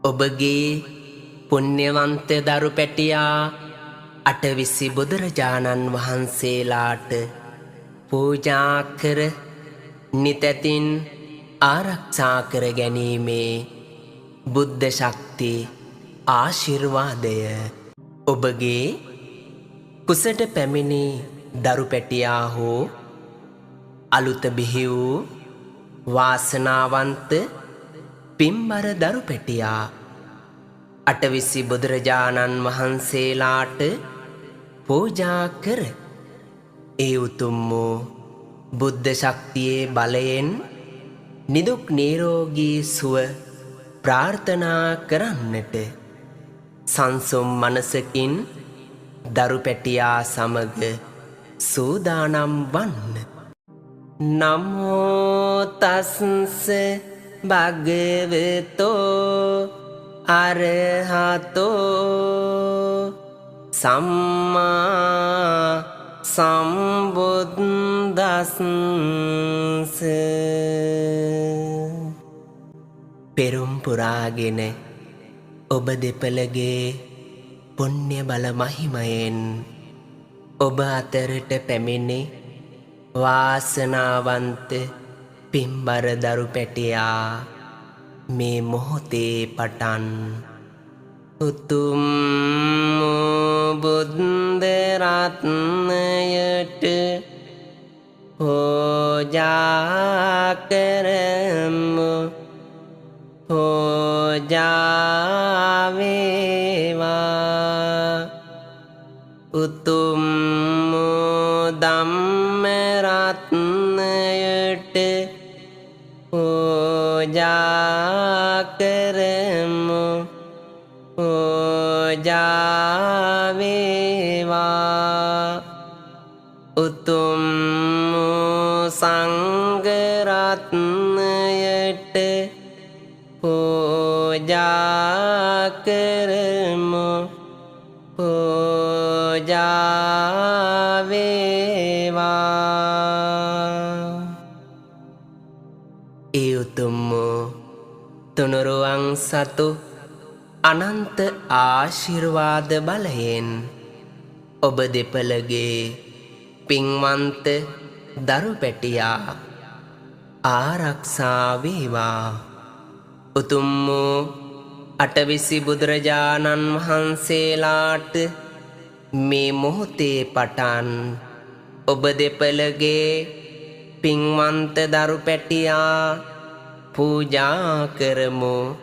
ඔබගේ පුණ්‍යවන්ත දරු පැටියා අටවිසි බුදුරජාණන් වහන්සේලාට පූජා කර නිතැතින් ආරක්ෂා කර ගැනීමේ බුද්ධ ශක්ති ආශිර්වාදය ඔබගේ කුසට පැමිණි දරු පැටියා හෝ අලුත බිහි වූ වාසනාවන්ත පින්බර දරු පැටියා අටවිසි බුදුරජාණන් වහන්සේලාට පූජා කර ඒ උතුම් වූ බුද්ධ ශක්තියේ බලයෙන් නිදුක් නිරෝගී සුව ප්‍රාර්ථනා කරන්නට සංසුම් මනසකින් දරු පැටියා සමග සූදානම් වන්න. නමෝ තස්ස භගවතෝ අරහතෝ සම්මා සම්බුද්දස්ස. පෙරම් පුරාගෙන ඔබ දෙපළගේ පුණ්‍ය බල මහිමයෙන් ඔබ අතරට පැමිණි වාසනාවන්ත පින්බර දරු පැටියා මේ මොහොතේ පටන් උතුම් බුද්ධ රත්නයට පූජා කරමු. පූජා වේවා උතුම් ධම්ම රත්නයට පූජා කරමු. පූජා වේවා උතුම් සංඝ රත්නයට පූජා කරමු. පූජා වේවා. ඒ උතුම් තුනුරුවන් සතු අනන්ත ආශිර්වාද බලයෙන් ඔබ දෙපළගේ පින්වන්ත දරු පැටියා ආරක්ෂා වේවා. උතුම් වූ අටවිසි බුදුරජාණන් වහන්සේලාට මේ මොහොතේ පටන් ඔබ දෙපළගේ පින්වන්ත දරු පැටියා පූජා කරමු.